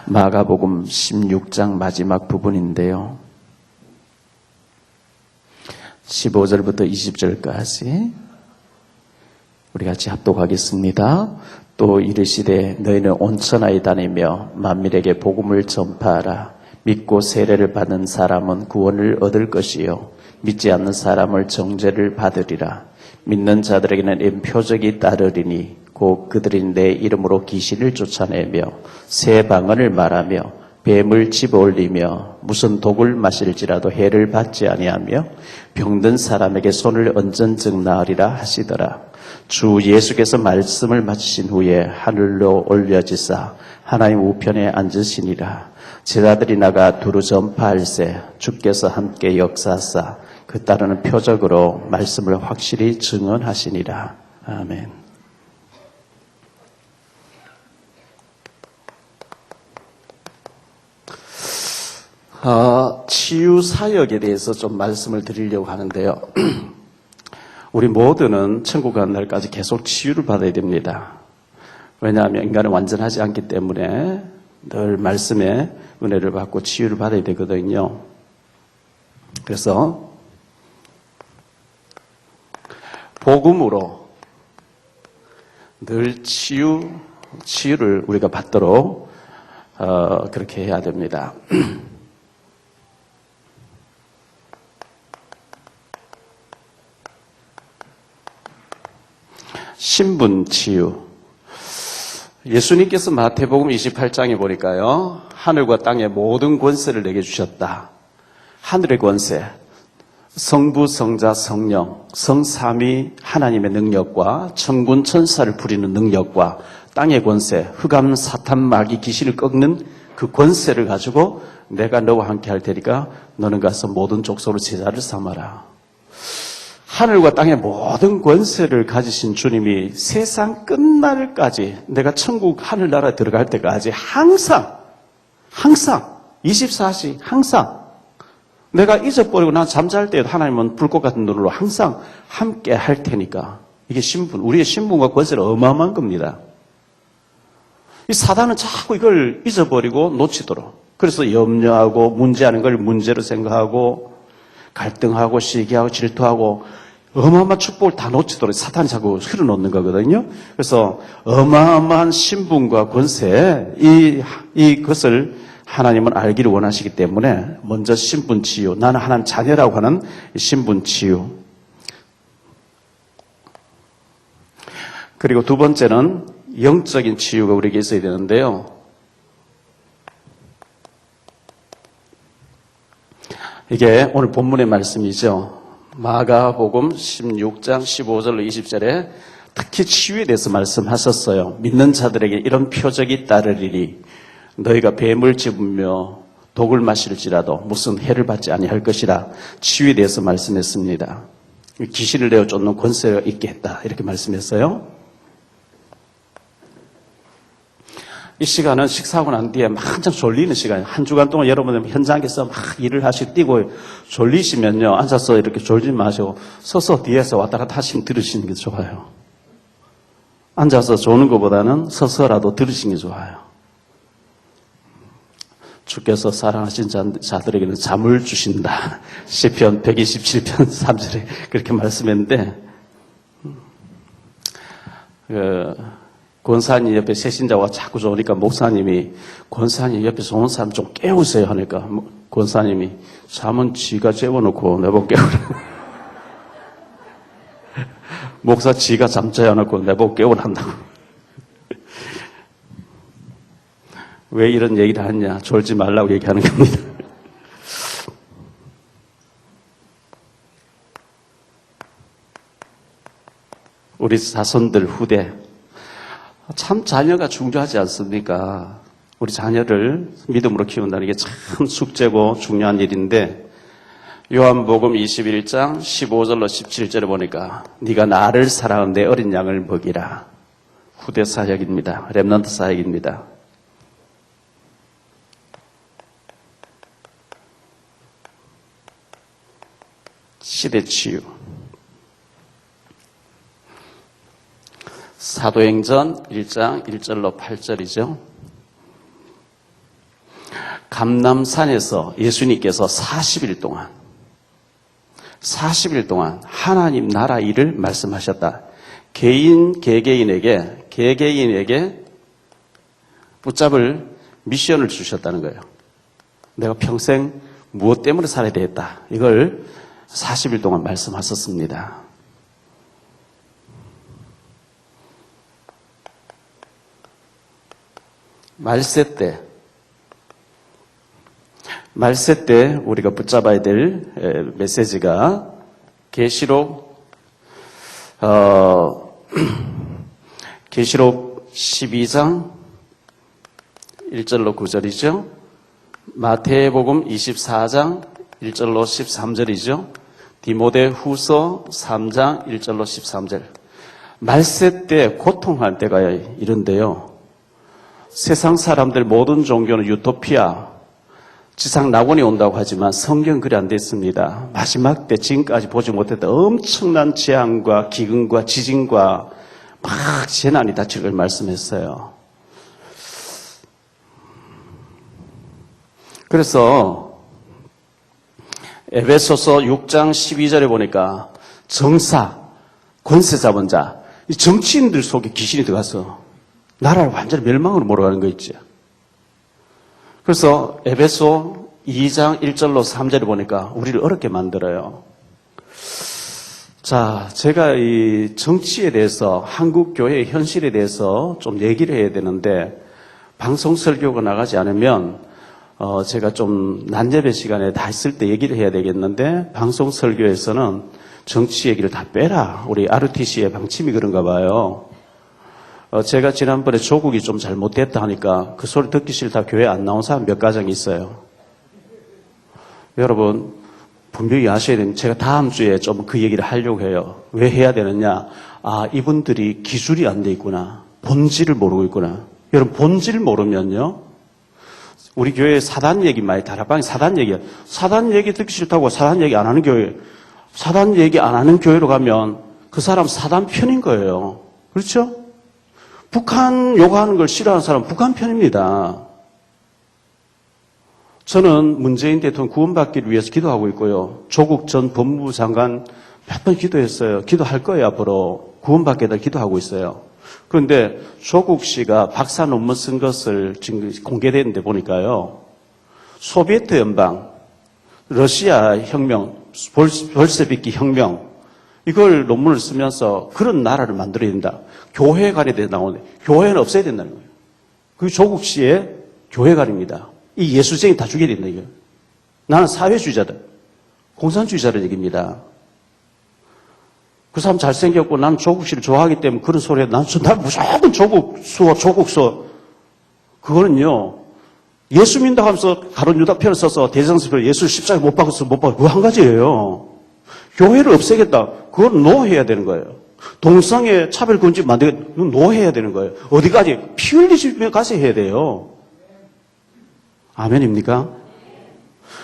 마가복음 16장 마지막 부분인데요. 15절부터 20절까지 우리 같이 합독하겠습니다. 또 이르시되 너희는 온 천하에 다니며 만민에게 복음을 전파하라. 믿고 세례를 받은 사람은 구원을 얻을 것이요 믿지 않는 사람은 정죄를 받으리라. 믿는 자들에게는 이런 표적이 따르리니 곧 그들이 내 이름으로 귀신을 쫓아내며 새 방언을 말하며 뱀을 집어올리며 무슨 독을 마실지라도 해를 받지 아니하며 병든 사람에게 손을 얹은 즉 나으리라 하시더라. 주 예수께서 말씀을 마치신 후에 하늘로 올려지사 하나님 우편에 앉으시니라. 제자들이 나가 두루 전파할세 주께서 함께 역사하사 그 따르는 표적으로 말씀을 확실히 증언하시니라. 아멘. 치유 사역에 대해서 좀 말씀을 드리려고 하는데요. 우리 모두는 천국 가는 날까지 계속 치유를 받아야 됩니다. 왜냐하면 인간은 완전하지 않기 때문에 늘 말씀에 은혜를 받고 치유를 받아야 되거든요. 그래서 복음으로 늘 치유를 우리가 받도록 그렇게 해야 됩니다. 신분치유. 예수님께서 마태복음 28장에 보니까요, 하늘과 땅의 모든 권세를 내게 주셨다. 하늘의 권세, 성부, 성자, 성령, 성삼위 하나님의 능력과 천군 천사를 부리는 능력과 땅의 권세, 흑암, 사탄, 마귀, 귀신을 꺾는 그 권세를 가지고 내가 너와 함께 할 테니까 너는 가서 모든 족속으로 제자를 삼아라. 하늘과 땅의 모든 권세를 가지신 주님이 세상 끝날까지 내가 천국 하늘나라에 들어갈 때까지 항상 24시 항상 내가 잊어버리고 난 잠잘 때에도 하나님은 불꽃 같은 눈으로 항상 함께 할 테니까 이게 신분, 우리의 신분과 권세는 어마어마한 겁니다. 이 사단은 자꾸 이걸 잊어버리고 놓치도록 그래서 염려하고 문제하는 걸 문제로 생각하고 갈등하고 시기하고 질투하고 어마어마한 축복을 다 놓치도록 사탄이 자꾸 흘러놓는 거거든요. 그래서 어마어마한 신분과 권세, 이것을 하나님은 알기를 원하시기 때문에 먼저 신분치유, 나는 하나님 자녀라고 하는 신분치유. 그리고 두 번째는 영적인 치유가 우리에게 있어야 되는데요. 이게 오늘 본문의 말씀이죠. 마가복음 16장 15절로 20절에 특히 치유에 대해서 말씀하셨어요. 믿는 자들에게 이런 표적이 따르리니 너희가 뱀을 집으며 독을 마실지라도 무슨 해를 받지 아니할 것이라. 치유에 대해서 말씀했습니다. 귀신을 내어 쫓는 권세가 있게 했다 이렇게 말씀했어요. 이 시간은 식사하고 난 뒤에 막 한참 졸리는 시간이에요. 한 주간 동안 여러분들 현장에서 막 일을 하시고 뛰고 졸리시면요. 앉아서 이렇게 졸지 마시고 서서 뒤에서 왔다 갔다 하시면 들으시는 게 좋아요. 앉아서 조는 것보다는 서서라도 들으시는 게 좋아요. 주께서 사랑하신 자들에게는 잠을 주신다. 시편 127편 3절에 그렇게 말씀했는데 권사님 옆에 세신자와 자꾸 좋으니까 목사님이 권사님 옆에 좋은 사람 좀 깨우세요 하니까 권사님이 잠은 지가 재워놓고 내보고 깨우라. 목사 지가 잠 재워놓고 내보고 깨우란다고. 왜 이런 얘기를 하냐? 졸지 말라고 얘기하는 겁니다. 우리 자손들 후대 참 자녀가 중요하지 않습니까? 우리 자녀를 믿음으로 키운다는 게 참 숙제고 중요한 일인데 요한복음 21장 15절로 17절에 보니까 네가 나를 사랑하는 내 어린 양을 먹이라. 후대 사역입니다. 렘넌트 사역입니다. 시대치유. 사도행전 1장 1절로 8절이죠. 감람산에서 예수님께서 40일 동안 하나님 나라 일을 말씀하셨다. 개개인에게 붙잡을 미션을 주셨다는 거예요. 내가 평생 무엇 때문에 살아야 되겠다. 이걸 40일 동안 말씀하셨습니다. 말세 때 우리가 붙잡아야 될 메시지가 계시록 12장 1절로 9절이죠. 마태복음 24장 1절로 13절이죠. 디모데후서 3장 1절로 13절. 말세 때 고통할 때가 이런데요. 세상 사람들 모든 종교는 유토피아, 지상 낙원이 온다고 하지만 성경은 그리 안 됐습니다. 마지막 때 지금까지 보지 못했던 엄청난 재앙과 기근과 지진과 막 재난이 닥칠 걸 말씀했어요. 그래서 에베소서 6장 12절에 보니까 정사, 권세 잡은 자, 이 정치인들 속에 귀신이 들어가서 나라를 완전히 멸망으로 몰아가는 거 있죠. 그래서 에베소 2장 1절로 3절에 보니까 우리를 어렵게 만들어요. 자, 제가 이 정치에 대해서 한국 교회의 현실에 대해서 좀 얘기를 해야 되는데 방송 설교가 나가지 않으면 제가 좀 낮예배 시간에 다 있을 때 얘기를 해야 되겠는데 방송 설교에서는 정치 얘기를 다 빼라. 우리 RTC의 방침이 그런가 봐요. 제가 지난번에 조국이 좀 잘못됐다 하니까 그 소리 듣기 싫다 교회 안 나온 사람 몇 가정이 있어요. 여러분 분명히 아셔야 됩니다. 제가 다음 주에 좀 그 얘기를 하려고 해요. 왜 해야 되느냐. 아, 이분들이 기술이 안 돼 있구나. 본질을 모르고 있구나. 여러분 본질 모르면요. 우리 교회 사단 얘기 많이 다락방에 사단 얘기 듣기 싫다고 사단 얘기 안 하는 교회, 사단 얘기 안 하는 교회로 가면 그 사람 사단 편인 거예요. 그렇죠? 북한 욕하는 걸 싫어하는 사람은 북한 편입니다. 저는 문재인 대통령 구원받기를 위해서 기도하고 있고요. 조국 전 법무부 장관 몇 번 기도했어요. 기도할 거예요, 앞으로. 구원받게 될 기도하고 있어요. 그런데 조국 씨가 박사 논문 쓴 것을 지금 공개됐는데 보니까요. 소비에트 연방, 러시아 혁명, 볼셰비키 혁명, 이걸 논문을 쓰면서 그런 나라를 만들어야 된다. 교회관에 대해 나오는데 교회는 없애야 된다는 거예요. 그게 조국 씨의 교회관입니다. 이 예수쟁이 다 죽여야 된다 이거예요. 나는 사회주의자다. 공산주의자를 얘기입니다. 그 사람 잘생겼고 나는 조국 씨를 좋아하기 때문에 그런 소리 해도 난 무조건 조국 수호. 그거는요. 예수 믿는다고 하면서 가룟 유다 편을 써서 대장스로 예수 십자가에 못 박았어. 그거 한 가지예요. 교회를 없애겠다. 그걸 노해야 되는 거예요. 동성애 차별 금지 만들겠다. 노해야 되는 거예요. 어디까지? 피 흘리시면 가서 해야 돼요. 아멘입니까?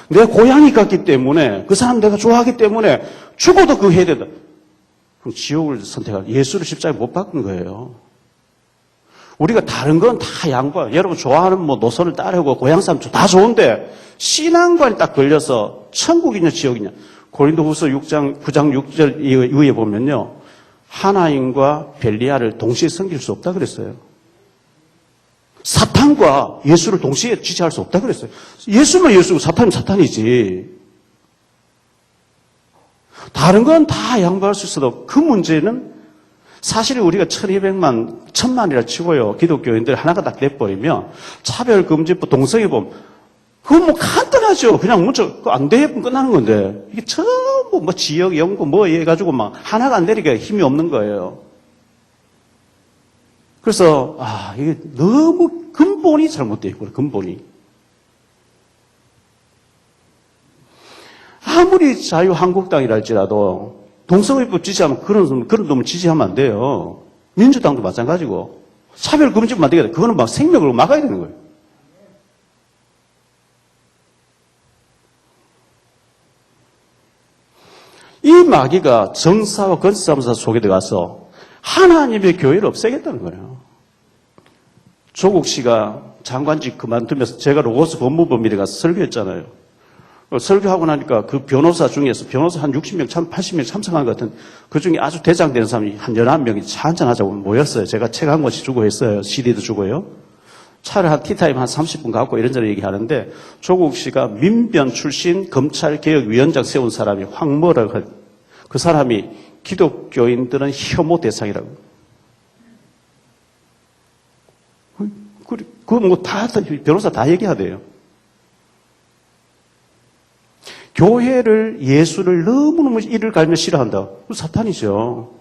내 고향이 같기 때문에 그 사람 내가 좋아하기 때문에 죽어도 그거 해야 된다. 그럼 지옥을 선택하고 예수를 십자가에 못 박은 거예요. 우리가 다른 건 다 양보해요. 여러분 좋아하는 뭐 노선을 따르고 고향 사람 다 좋은데 신앙관이 딱 걸려서 천국이냐 지옥이냐. 고린도후서 9장 6절 이후에 보면요. 하나님과 벨리알을 동시에 섬길 수 없다 그랬어요. 사탄과 예수를 동시에 지지할 수 없다 그랬어요. 예수만 예수고 사탄이면 사탄이지. 다른 건 다 양보할 수 있어도 그 문제는 사실 우리가 1200만이라 치고요. 기독교인들 하나가 딱 내버리면 차별금지법 동성애법 그건 뭐 간단하죠. 그냥 문자 안 돼 끝나는 건데 이게 전부 뭐 지역 연구 뭐 해가지고 막 하나가 안 되니까 힘이 없는 거예요. 그래서 이게 너무 근본이 잘못되어 있구나. 근본이. 아무리 자유한국당이랄지라도 동성애법 지지하면 그런 놈을 지지하면 안 돼요. 민주당도 마찬가지고. 차별금지법 만들게 돼. 그거는 막 생명으로 막아야 되는 거예요. 이 마귀가 정사와 건사무사 속에 들어가서 하나님의 교회를 없애겠다는 거예요. 조국 씨가 장관직 그만두면서 제가 로고스 법무법인에 가서 설교했잖아요. 설교하고 나니까 그 변호사 중에서 변호사 한 60명, 80명 참석한 것 같은 그 중에 아주 대장되는 사람이 한 11명이 차 한잔하자고 모였어요. 제가 책 한 권씩 주고 했어요. CD도 주고요. 차를 한 티타임 한 30분 갖고 이런저런 얘기하는데 조국 씨가 민변 출신 검찰개혁위원장 세운 사람이 황모라고 그 사람이 기독교인들은 혐오 대상이라고. 그거 뭐 다 변호사 다 얘기하대요. 교회를 예수를 너무너무 이를 갈며 싫어한다. 그 사탄이죠.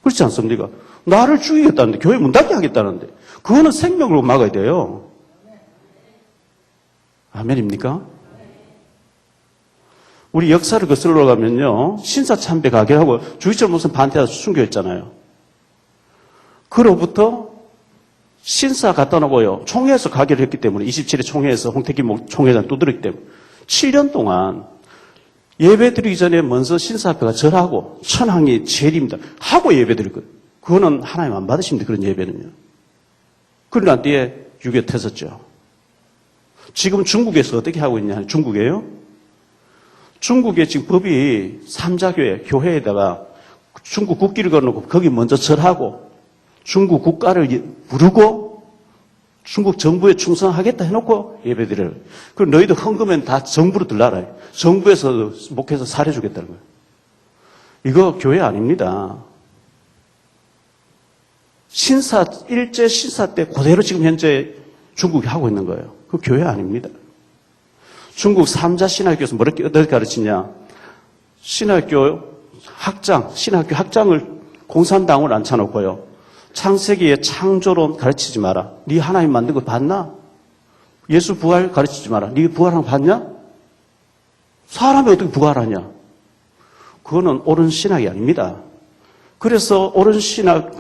그렇지 않습니까? 나를 죽이겠다는데 교회 문 닫게 하겠다는데 그거는 생명으로 막아야 돼요. 아멘입니까? 우리 역사를 거슬러 가면요. 신사참배 가게하고 주기철 목사님 반대해서 순교했잖아요. 그로부터 신사 갖다 놓고요. 총회에서 가게를 했기 때문에 27회 총회에서 홍태기 총회장 두드렸기 때문에 7년 동안 예배 드리기 전에 먼저 신사 앞에가 절하고 천황이 제일입니다. 하고 예배 드릴 거예요. 그거는 하나님 안 받으십니다. 그런 예배는요. 그러고 난 뒤에 6.25 터졌죠. 지금 중국에서 어떻게 하고 있냐. 중국에요. 중국에 지금 법이 삼자교회, 교회에다가 중국 국기를 걸어놓고 거기 먼저 절하고 중국 국가를 부르고 중국 정부에 충성하겠다 해놓고 예배드려요. 그럼 너희들 헌금은 다 정부로 들라라. 정부에서 목해서 살해주겠다는 거예요. 이거 교회 아닙니다. 일제 신사 때 그대로 지금 현재 중국이 하고 있는 거예요. 그 교회 아닙니다. 중국 삼자 신학교에서 어떻게 가르치냐. 신학교 학장을 공산당을 앉혀놓고요. 창세기의 창조론 가르치지 마라. 네 하나님 만든 거 봤나? 예수 부활 가르치지 마라. 네 부활한 거 봤냐? 사람이 어떻게 부활하냐? 그거는 옳은 신학이 아닙니다. 그래서 옳은 신학,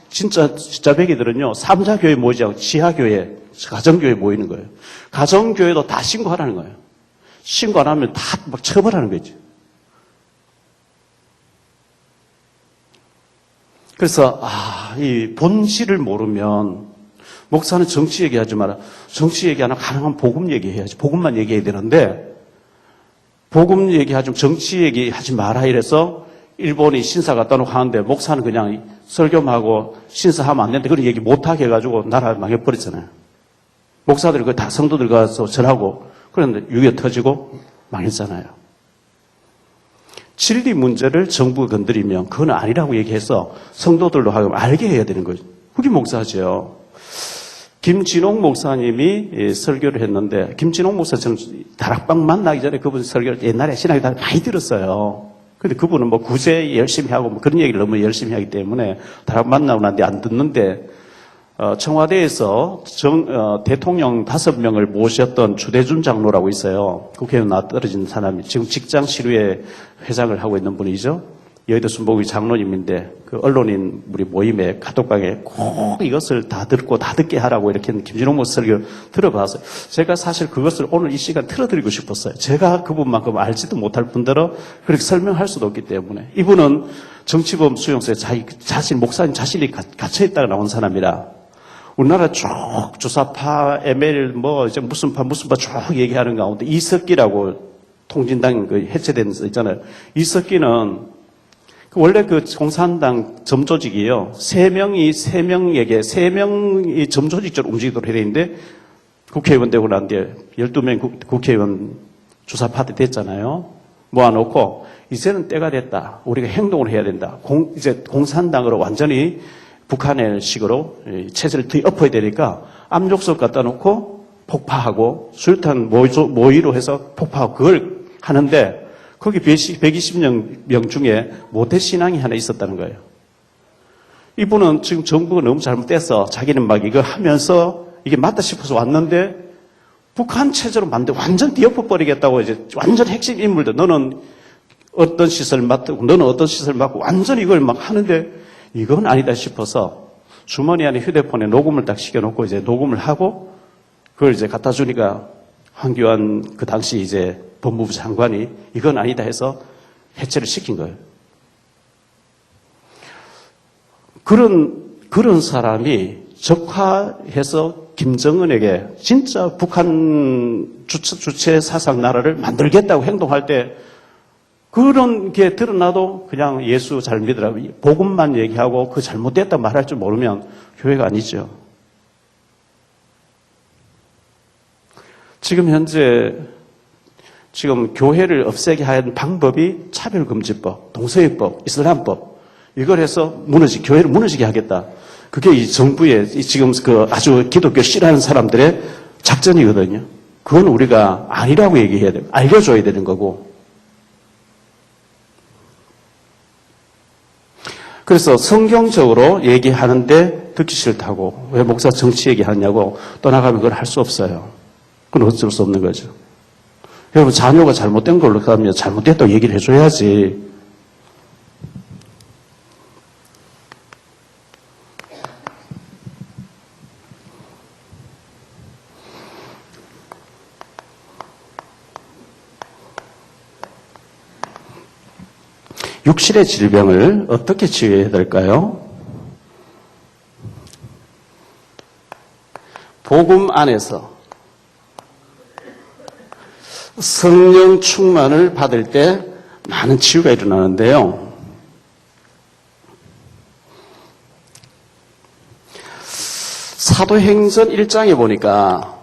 진짜 백이들은요, 삼자교회 모이지 않고 지하교회, 가정교회 모이는 거예요. 가정교회도 다 신고하라는 거예요. 신고 안 하면 다 막 처벌하는 거지. 그래서 이 본질을 모르면 목사는 정치 얘기하지 마라. 정치 얘기 안 하고 가능한 복음 얘기해야지. 복음만 얘기해야 되는데 복음 얘기하지 정치 얘기하지 마라 이래서 일본이 신사 갖다 놓고 하는데 목사는 그냥 설교하고 신사하면 안 되는데 그런 얘기 못하게 해가지고 나라 망해버렸잖아요. 목사들이 그 다 성도들 가서 절하고 그런데 6.25 터지고 망했잖아요. 진리 문제를 정부가 건드리면 그건 아니라고 얘기해서 성도들로 하여금 알게 해야 되는 거죠. 그게 목사죠. 김진홍 목사님이 설교를 했는데 김진홍 목사 저는 다락방 만나기 전에 그분 설교를 옛날에 신학에 많이 들었어요. 근데 그분은 뭐 구제 열심히 하고 뭐 그런 얘기를 너무 열심히 하기 때문에 다락방 만나고 난 뒤 안 듣는데 청와대에서 대통령 5명을 모셨던 주대준 장로라고 있어요. 국회의원 나 떨어진 사람이 지금 직장 시류회 회장을 하고 있는 분이죠. 여의도 순복의 장로님인데 그 언론인 우리 모임에 카톡방에 꼭 이것을 다 듣고 다 듣게 하라고 이렇게 김진홍 목사 설교 들어봤어요. 제가 사실 그것을 오늘 이 시간 틀어드리고 싶었어요. 제가 그분만큼 알지도 못할 뿐더러 그렇게 설명할 수도 없기 때문에 이분은 정치범 수용소에 자신 목사님 자신이 갇혀있다가 나온 사람이라 우리나라 쭉 주사파, ML 이제 무슨 파 쭉 얘기하는 가운데 이석기라고 통진당 그 해체된 거 있잖아요. 이석기는 원래 그 공산당 점조직이에요. 3명이 점조직적으로 움직이도록 해야 되는데 국회의원 되고 난 뒤에 12명 국회의원 주사파들 됐잖아요. 모아놓고 이제는 때가 됐다. 우리가 행동을 해야 된다. 이제 공산당으로 완전히 북한의 식으로 체제를 뒤엎어야 되니까 압력솥 갖다 놓고 폭파하고 수류탄 모의로 해서 폭파하고 그걸 하는데 거기 120명 중에 모태신앙이 하나 있었다는 거예요. 이분은 지금 정부가 너무 잘못돼서 자기는 막 이거 하면서 이게 맞다 싶어서 왔는데 북한 체제로 완전 뒤엎어버리겠다고 이제 완전 핵심 인물들 너는 어떤 시설 맡고 너는 어떤 시설 맡고 완전 이걸 막 하는데 이건 아니다 싶어서 주머니 안에 휴대폰에 녹음을 딱 시켜놓고 이제 녹음을 하고 그걸 이제 갖다 주니까 황교안 그 당시 이제 법무부 장관이 이건 아니다 해서 해체를 시킨 거예요. 그런 사람이 적화해서 김정은에게 진짜 북한 주체 사상 나라를 만들겠다고 행동할 때 그런 게 드러나도 그냥 예수 잘 믿으라고 복음만 얘기하고 그 잘못됐다 말할 줄 모르면 교회가 아니죠. 지금 현재 교회를 없애게 한 방법이 차별금지법, 동서예법, 이슬람법 이걸 해서 교회를 무너지게 하겠다. 그게 이 정부의 지금 아주 기독교 싫어하는 사람들의 작전이거든요. 그건 우리가 아니라고 얘기해야 돼요. 알려줘야 되는 거고. 그래서 성경적으로 얘기하는데 듣기 싫다고 왜 목사 정치 얘기하냐고 떠나가면 그걸 할 수 없어요. 그건 어쩔 수 없는 거죠. 여러분 자녀가 잘못된 걸로 하면 잘못됐다고 얘기를 해줘야지. 육신의 질병을 어떻게 치유해야 될까요? 복음 안에서 성령 충만을 받을 때 많은 치유가 일어나는데요. 사도행전 1장에 보니까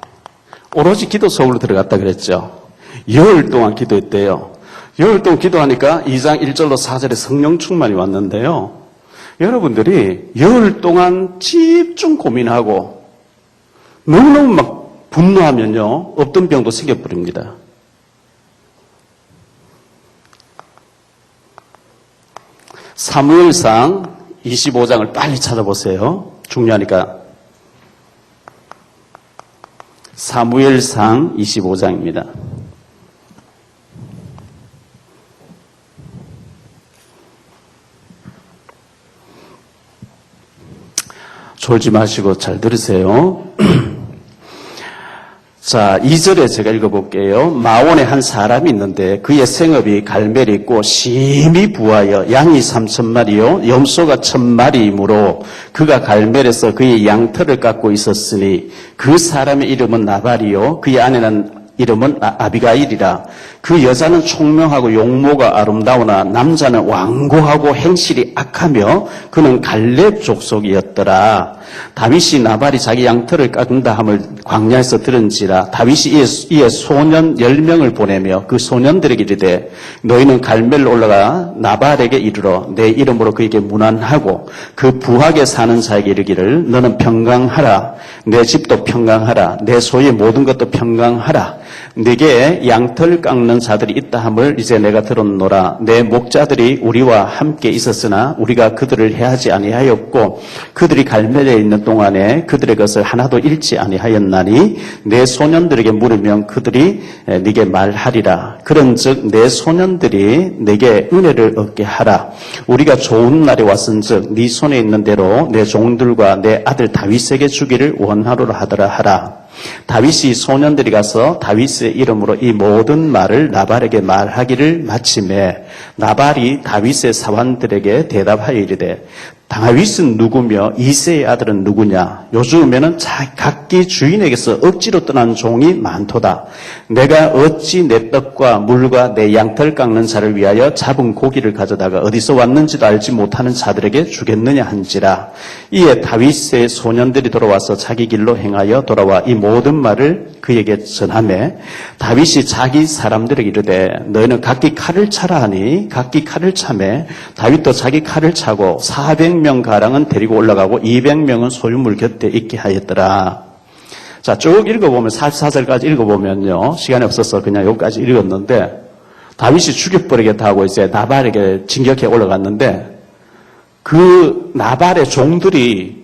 오로지 기도 속으로 들어갔다 그랬죠. 열흘 동안 기도했대요. 열흘 동안 기도하니까 2장 1절로 4절에 성령 충만이 왔는데요. 여러분들이 열흘 동안 집중 고민하고 너무너무 막 분노하면요. 없던 병도 생겨버립니다. 사무엘상 25장을 빨리 찾아보세요. 중요하니까. 사무엘상 25장입니다. 졸지 마시고 잘 들으세요. 자, 2절에 제가 읽어볼게요. 마온에 한 사람이 있는데 그의 생업이 갈멜이 있고 심히 부하여 양이 3,000마리요 염소가 1,000마리이므로 그가 갈멜에서 그의 양털을 깎고 있었으니 그 사람의 이름은 나발이요 그의 아내는 이름은 아비가일이라. 그 여자는 총명하고 용모가 아름다우나 남자는 완고하고 행실이 악하며 그는 갈렙 족속이었더라. 다윗이 나발이 자기 양털을 깎는다 함을 광야에서 들은지라. 다윗이 이에 소년 10명을 보내며 그 소년들에게 이르되 너희는 갈멜로 올라가 나발에게 이르러 내 이름으로 그에게 문안하고 그 부하게 사는 자에게 이르기를 너는 평강하라. 내 집도 평강하라. 내 소유의 모든 것도 평강하라. 네게 양털 깎는 자들이 있다 함을 이제 내가 들었노라. 내 목자들이 우리와 함께 있었으나 우리가 그들을 해하지 아니하였고 그들이 갈멜에 있는 동안에 그들의 것을 하나도 잃지 아니하였나니 내 소년들에게 물으면 그들이 네게 말하리라. 그런즉 내 소년들이 네게 은혜를 얻게 하라. 우리가 좋은 날이 왔은즉 네 손에 있는 대로 내 종들과 내 아들 다윗에게 주기를 원하노라 하더라 하라. 다윗이 소년들이 가서 다윗의 이름으로 이 모든 말을 나발에게 말하기를 마침에 나발이 다윗의 사환들에게 대답하여 이르되 다윗은 누구며 이새의 아들은 누구냐? 요즘에는 각기 주인에게서 억지로 떠난 종이 많도다. 내가 어찌 내 떡과 물과 내 양털 깎는 자를 위하여 잡은 고기를 가져다가 어디서 왔는지도 알지 못하는 자들에게 주겠느냐 한지라. 이에 다윗의 소년들이 돌아와서 자기 길로 행하여 돌아와 이 모든 말을 그에게 전하매 다윗이 자기 사람들에게 이르되 너희는 각기 칼을 차라 하니 각기 칼을 차매 다윗도 자기 칼을 차고 400명 가량은 데리고 올라가고 200명은 소유물 곁에 있게 하였더라. 자, 쭉 읽어보면 44절까지 읽어보면요. 시간이 없어서 그냥 여기까지 읽었는데 다윗이 죽여버리겠다 하고 이제 나발에게 진격해 올라갔는데 그 나발의 종들이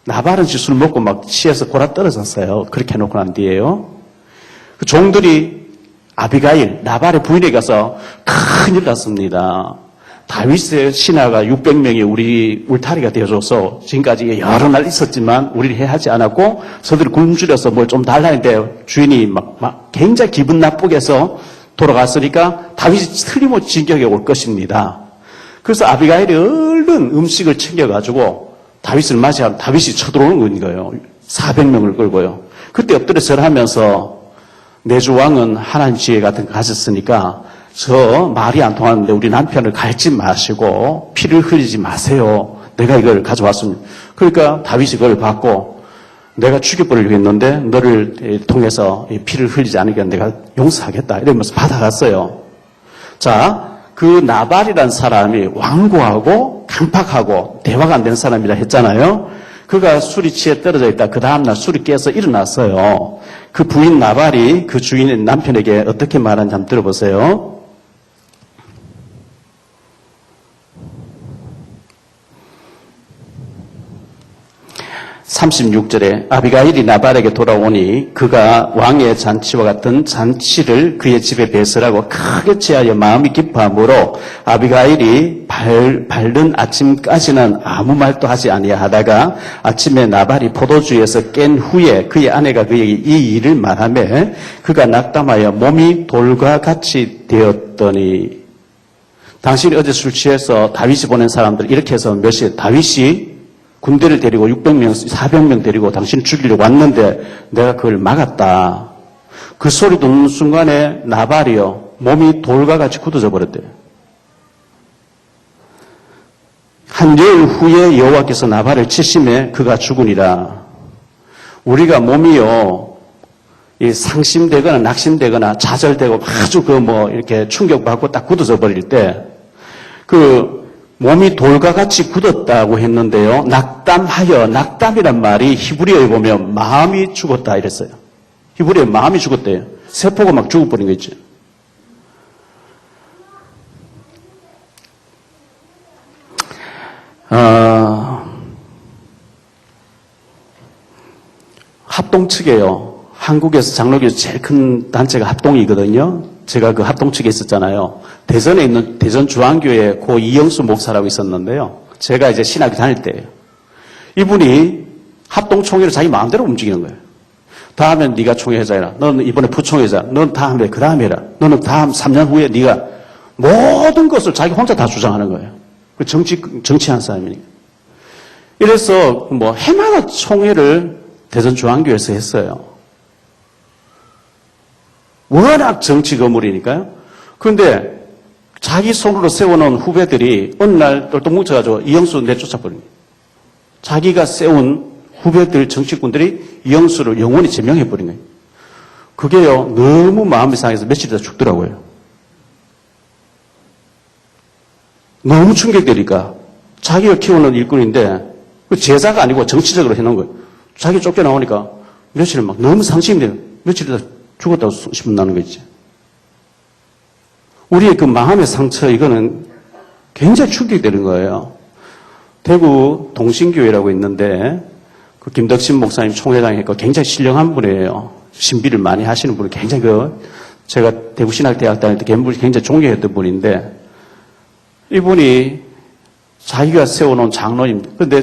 나발은 술 먹고 막 취해서 골아 떨어졌어요. 그렇게 해놓고 난 뒤에요. 그 종들이 아비가일, 나발의 부인에게 가서 큰일 났습니다. 다윗의 신하가 600명이 우리 울타리가 되어줘서 지금까지 여러 날 있었지만 우리를 해하지 않았고 저들이 굶주려서 뭘 좀 달라 했는데 주인이 막 굉장히 기분 나쁘게 해서 돌아갔으니까 다윗이 틀림없이 진격해 올 것입니다. 그래서 아비가일이 얼른 음식을 챙겨가지고 다윗을 맞이하면 다윗이 쳐들어오는 거예요. 400명을 끌고요. 그때 엎드려 절하면서 내 주 왕은 하나님 지혜 같은 거 가졌으니까 저 말이 안 통하는데 우리 남편을 갈지 마시고 피를 흘리지 마세요. 내가 이걸 가져왔습니다. 그러니까 다윗이 그걸 받고 내가 죽여버리려고 했는데 너를 통해서 피를 흘리지 않으니까 내가 용서하겠다 이러면서 받아갔어요. 자, 그 나발이라는 사람이 완고하고 강팍하고 대화가 안 되는 사람이라 했잖아요. 그가 술이 취해 떨어져 있다. 그 다음날 술이 깨서 일어났어요. 그 부인 나발이 그 주인의 남편에게 어떻게 말하는지 한번 들어보세요. 36절에 아비가일이 나발에게 돌아오니 그가 왕의 잔치와 같은 잔치를 그의 집에 배설하고 크게 취하여 마음이 기뻐하므로 아비가일이 밝는 아침까지는 아무 말도 하지 아니하다가 아침에 나발이 포도주에서 깬 후에 그의 아내가 그에게 이 일을 말하며 그가 낙담하여 몸이 돌과 같이 되었더니 당신이 어제 술 취해서 다윗이 보낸 사람들 이렇게 해서 몇 시에 다윗이 군대를 데리고 600명, 400명 데리고 당신을 죽이려고 왔는데 내가 그걸 막았다. 그 소리 듣는 순간에 나발이요. 몸이 돌과 같이 굳어져 버렸대요. 한여일 후에 여호와께서 나발을 치심에 그가 죽으니라. 우리가 몸이요. 이 상심되거나 낙심되거나 좌절되고 아주 이렇게 충격받고 딱 굳어져 버릴 때 몸이 돌과 같이 굳었다고 했는데요. 낙담이란 말이 히브리어에 보면 마음이 죽었다 이랬어요. 히브리어에 마음이 죽었대요. 세포가 막 죽어버린 거 있죠. 합동 측이에요. 한국에서 장로교에서 제일 큰 단체가 합동이거든요. 제가 그 합동 측에 있었잖아요. 대전에 있는 대전주안교회 고 이영수 목사라고 있었는데요. 제가 이제 신학교 다닐 때예요. 이분이 합동 총회를 자기 마음대로 움직이는 거예요. 다음엔 네가 총회장이라. 너는 이번에 부총회장. 너는 다음에 그 다음에 해라. 너는 다음 3년 후에 네가 모든 것을 자기 혼자 다 주장하는 거예요. 그 정치한 사람이니까. 이래서 해마다 총회를 대전주안교회에서 했어요. 워낙 정치 거물이니까요. 그런데 자기 손으로 세워놓은 후배들이 어느 날 똘똘 뭉쳐가지고 이영수 내쫓아버린 거예요. 자기가 세운 후배들 정치꾼들이 이영수를 영원히 제명해버린 거예요. 그게요, 너무 마음이 상해서 며칠 있다 죽더라고요. 너무 충격되니까 자기가 키우는 일꾼인데 그 제자가 아니고 정치적으로 해놓은 거예요. 자기 쫓겨나오니까 며칠 막 너무 상심이 돼요. 며칠 있다 죽었다고 소문 나는 거 있지. 우리의 그 마음의 상처, 이거는 굉장히 충격이 되는 거예요. 대구 동신교회라고 있는데, 그 김덕신 목사님 총회장이 있고 굉장히 신령한 분이에요. 신비를 많이 하시는 분이 굉장히 제가 대구신학대학 다닐 때 굉장히 존경했던 분인데, 이분이 자기가 세워놓은 장로님, 근데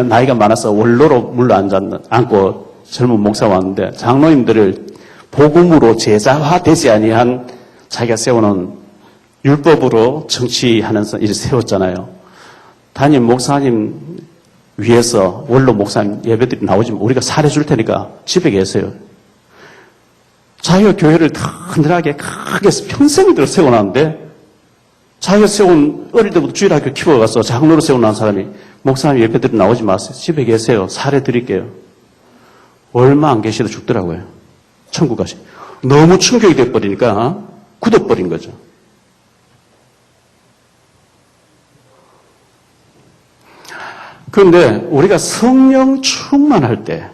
나이가 많아서 원로로 물러앉고 젊은 목사가 왔는데, 장로님들을 복음으로 제자화되지 아니한 자기가 세워놓은 율법으로 정치하는 일을 세웠잖아요. 담임 목사님 위해서 원로 목사님 예배들이 나오지만 우리가 살해줄 테니까 집에 계세요. 자기가 교회를 든든하게 크게 평생을 들어 세워놨는데 자기가 세운 어릴 때부터 주일학교 키워가서 장로로 세워놓은 사람이 목사님 예배들이 나오지 마세요. 집에 계세요. 살해드릴게요. 얼마 안 계시다 죽더라고요. 천국 가시. 너무 충격이 돼버리니까 굳어버린 거죠. 그런데 우리가 성령 충만할 때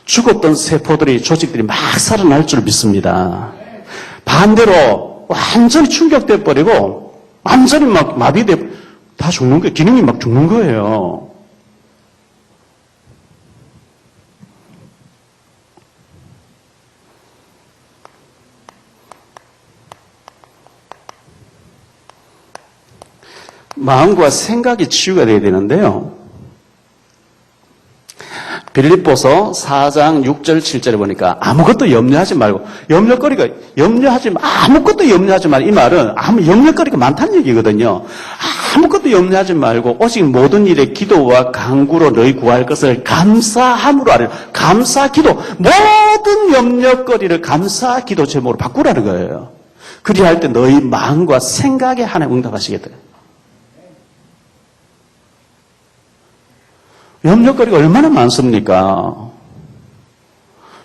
죽었던 세포들이, 조직들이 막 살아날 줄 믿습니다. 반대로 완전히 충격돼 버리고 완전히 막 마비돼 다 죽는 거예요. 기능이 막 죽는 거예요. 마음과 생각이 치유가 돼야 되는데요. 빌립보서 4장 6절 7절에 보니까 아무것도 염려하지 말고 아무것도 염려하지 말고 이 말은 염려거리가 많다는 얘기거든요. 아무것도 염려하지 말고 오직 모든 일에 기도와 간구로 너희 구할 것을 감사함으로 하라. 감사 기도 모든 염려거리를 감사 기도 제목으로 바꾸라는 거예요. 그리할 때 너희 마음과 생각에 하나님 응답하시겠다. 염려거리가 얼마나 많습니까?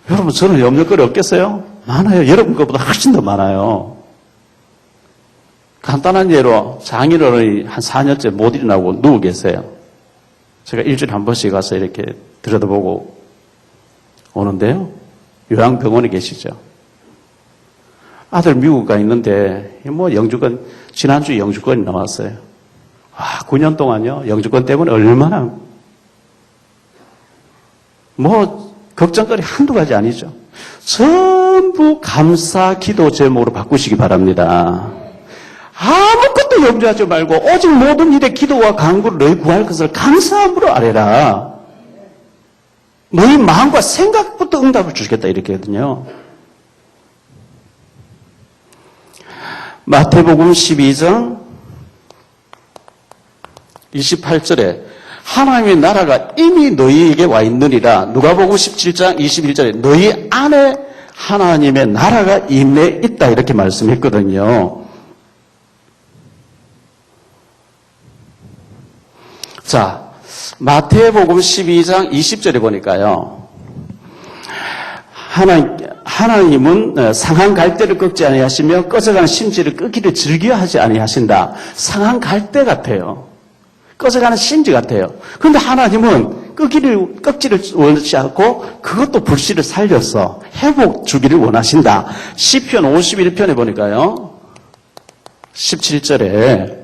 여러분, 저는 염려거리 없겠어요? 많아요. 여러분 것보다 훨씬 더 많아요. 간단한 예로 장인어른이 한 4년째 못 일어나고 누워 계세요. 제가 일주일에 한 번씩 가서 이렇게 들여다보고 오는데요. 요양병원에 계시죠. 아들 미국 가 있는데 영주권 지난주에 영주권이 나왔어요. 9년 동안요. 영주권 때문에 얼마나 걱정거리 한두 가지 아니죠. 전부 감사 기도 제목으로 바꾸시기 바랍니다. 아무것도 염려하지 말고 오직 모든 일에 기도와 간구를 너희 구할 것을 감사함으로 아뢰라. 너희 마음과 생각부터 응답을 주시겠다 이렇게 하거든요. 마태복음 12장 28절에 하나님의 나라가 이미 너희에게 와 있느니라. 누가복음 17장 21절에 너희 안에 하나님의 나라가 임해 있다 이렇게 말씀했거든요. 자, 마태복음 12장 20절에 보니까요. 하나님은 상한 갈대를 꺾지 아니하시며 꺼져가는 심지를 끄기를 즐겨하지 아니하신다. 상한 갈대 같아요. 꺼져가는 심지 같아요. 그런데 하나님은 꺾지를 원치 않고 그것도 불씨를 살려서 회복 주기를 원하신다. 시편 51편에 보니까요. 17절에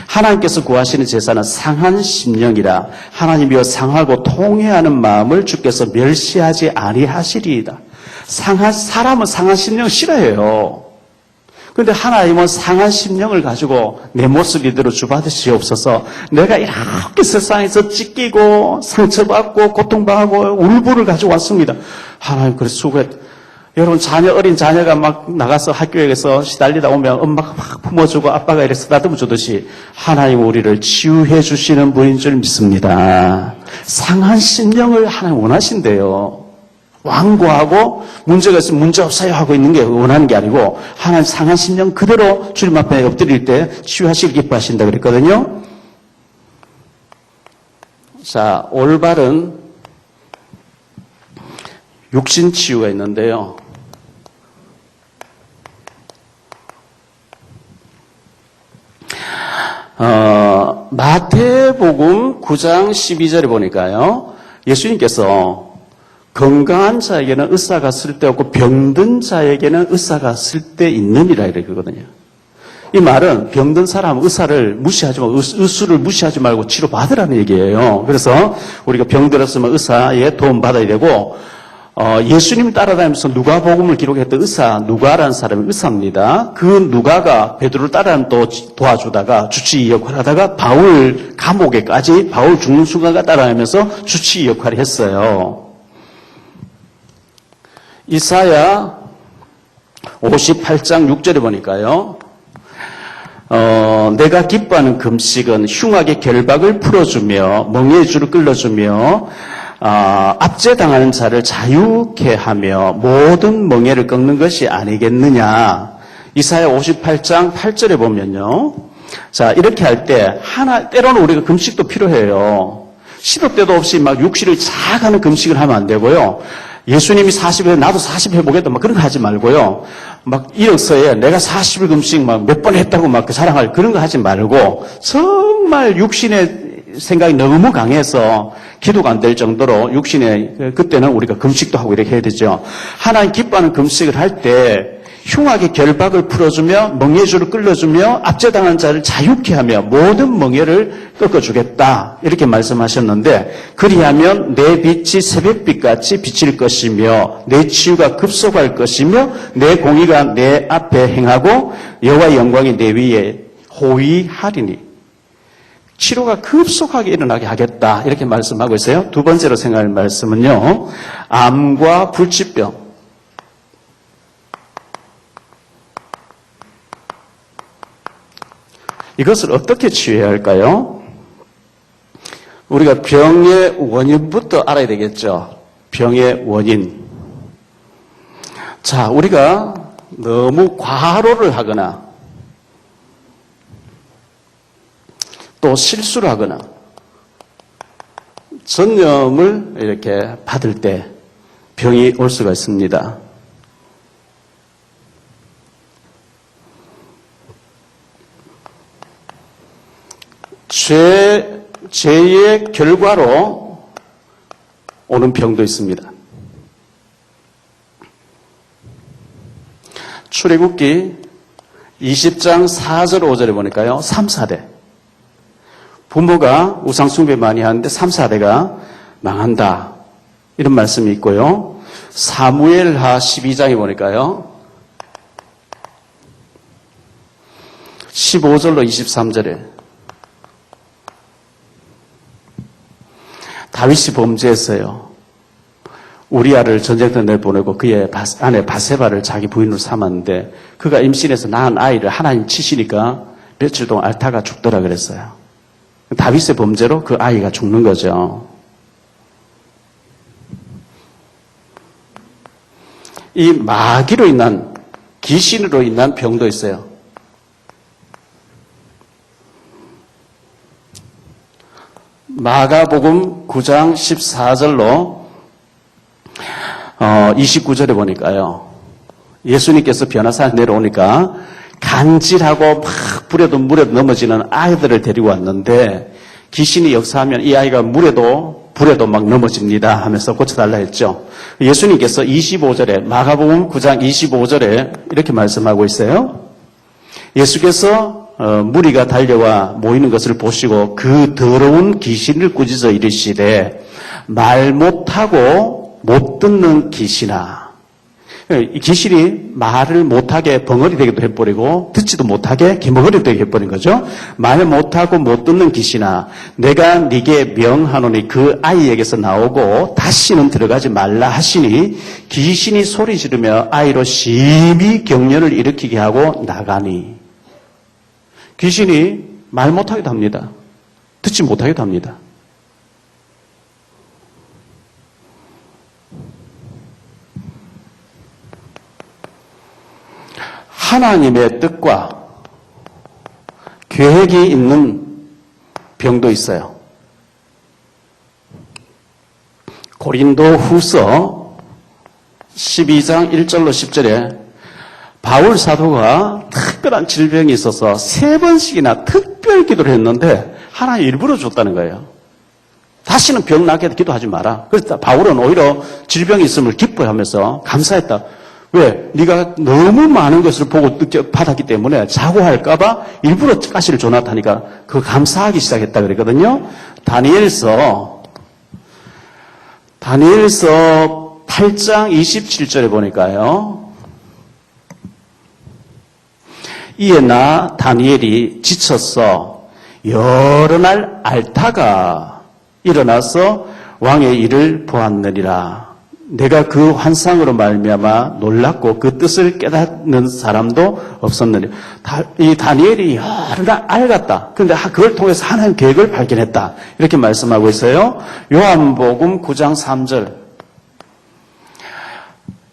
하나님께서 구하시는 제사는 상한 심령이라. 하나님이여 상하고 통회하는 마음을 주께서 멸시하지 아니하시리이다. 사람은 상한 심령 싫어해요. 그런데 하나님은 상한 심령을 가지고 내 모습 이대로 주받으시옵소서. 내가 이렇게 세상에서 찢기고 상처받고 고통받고 울부를 가지고 왔습니다. 하나님 그래서 수고했. 여러분 어린 자녀가 막 나가서 학교에서 시달리다 오면 엄마가 막 품어주고 아빠가 이렇게 쓰다듬어 주듯이 하나님 우리를 치유해 주시는 분인 줄 믿습니다. 상한 심령을 하나님 원하신대요. 완고하고 문제가 있으면 문제 없어요 하고 있는 게 원하는 게 아니고 하나님 상한 심령 그대로 주님 앞에 엎드릴 때 치유하시길 기뻐하신다 그랬거든요. 자, 올바른 육신 치유가 있는데요. 마태복음 9장 12절에 보니까요. 예수님께서 건강한 자에게는 의사가 쓸데없고 병든 자에게는 의사가 쓸데있느니라 이러거든요. 이 말은 병든 사람 의사를 무시하지 말고 의술을 무시하지 말고 치료받으라는 얘기예요. 그래서 우리가 병들었으면 의사의 도움 받아야 되고 예수님 따라다니면서 누가복음을 기록했던 의사 누가라는 사람이 의사입니다. 그 누가가 베드로를 따라다니면서 도와주다가 주치의 역할을 하다가 바울 감옥에까지 바울 죽는 순간까지 따라다니면서 주치의 역할을 했어요. 이사야 58장 6절에 보니까요. 내가 기뻐하는 금식은 흉악의 결박을 풀어주며 멍에의 줄을 끌어주며 압제당하는 자를 자유케 하며 모든 멍에를 꺾는 것이 아니겠느냐. 이사야 58장 8절에 보면요. 자, 이렇게 할 때 때로는 우리가 금식도 필요해요. 시도 때도 없이 막 육실을 쫙 하는 금식을 하면 안 되고요. 예수님이 40일 나도 40 해보겠다 막 그런 거 하지 말고요. 막 이력서에 내가 40일 금식 막 몇 번 했다고 막 자랑할 그런 거 하지 말고 정말 육신의 생각이 너무 강해서 기도가 안 될 정도로 육신의 그때는 우리가 금식도 하고 이렇게 해야 되죠. 하나님 기뻐하는 금식을 할 때 흉악의 결박을 풀어주며 멍에의 줄을 끌어주며 압제당한 자를 자유케 하며 모든 멍에를 꺾어주겠다 이렇게 말씀하셨는데 그리하면 내 빛이 새벽빛같이 비칠 것이며 내 치유가 급속할 것이며 내 공의가 내 앞에 행하고 여호와의 영광이 내 위에 호위하리니. 치료가 급속하게 일어나게 하겠다. 이렇게 말씀하고 있어요. 두 번째로 생각할 말씀은요. 암과 불치병. 이것을 어떻게 치유해야 할까요? 우리가 병의 원인부터 알아야 되겠죠. 병의 원인. 자, 우리가 너무 과로를 하거나 또 실수를 하거나 전염을 이렇게 받을 때 병이 올 수가 있습니다. 죄의 결과로 오는 병도 있습니다. 출애굽기 20장 4절 5절에 보니까요. 3, 4대. 부모가 우상숭배 많이 하는데 3, 4대가 망한다. 이런 말씀이 있고요. 사무엘하 12장에 보니까요. 15절로 23절에 다윗이 범죄했어요. 우리아를 전쟁터 내보내고 그의 아내 바세바를 자기 부인으로 삼았는데 그가 임신해서 낳은 아이를 하나님 치시니까 며칠 동안 앓다가 죽더라 그랬어요. 다윗의 범죄로 그 아이가 죽는 거죠. 이 마귀로 인한 귀신으로 인한 병도 있어요. 마가복음 9장 14절로 29절에 보니까요. 예수님께서 변화산에 내려오니까 간질하고 막 불에도 물에도 넘어지는 아이들을 데리고 왔는데 귀신이 역사하면 이 아이가 물에도 불에도 막 넘어집니다 하면서 고쳐달라 했죠. 예수님께서 25절에 마가복음 9장 25절에 이렇게 말씀하고 있어요. 예수께서 무리가 달려와 모이는 것을 보시고 그 더러운 귀신을 꾸짖어 이르시되 말 못하고 못 듣는 귀신아. 이 귀신이 말을 못하게 벙어리 되기도 해버리고 듣지도 못하게 기머거리 되게 해버린 거죠. 말 못하고 못 듣는 귀신아, 내가 네게 명하노니 그 아이에게서 나오고 다시는 들어가지 말라 하시니 귀신이 소리 지르며 아이로 심히 경련을 일으키게 하고 나가니. 귀신이 말 못하기도 합니다. 듣지 못하기도 합니다. 하나님의 뜻과 계획이 있는 병도 있어요. 고린도 후서 12장 1절로 10절에 바울 사도가 특별한 질병이 있어서 3번씩이나 특별 기도를 했는데 하나님 일부러 줬다는 거예요. 다시는 병 나게 기도하지 마라. 그래서 바울은 오히려 질병이 있음을 기뻐하면서 감사했다. 왜? 네가 너무 많은 것을 보고 받았기 때문에 자고할까 봐 일부러 가시를 줘놨다니까 그거 감사하기 시작했다 그랬거든요. 다니엘서 8장 27절에 보니까요. 이에 나 다니엘이 지쳤어 여러 날 앓다가 일어나서 왕의 일을 보았느니라. 내가 그 환상으로 말미암아 놀랐고 그 뜻을 깨닫는 사람도 없었느니. 이 다니엘이 여러 날 앓았다. 그런데 그걸 통해서 하나님 계획을 발견했다. 이렇게 말씀하고 있어요. 요한복음 9장 3절.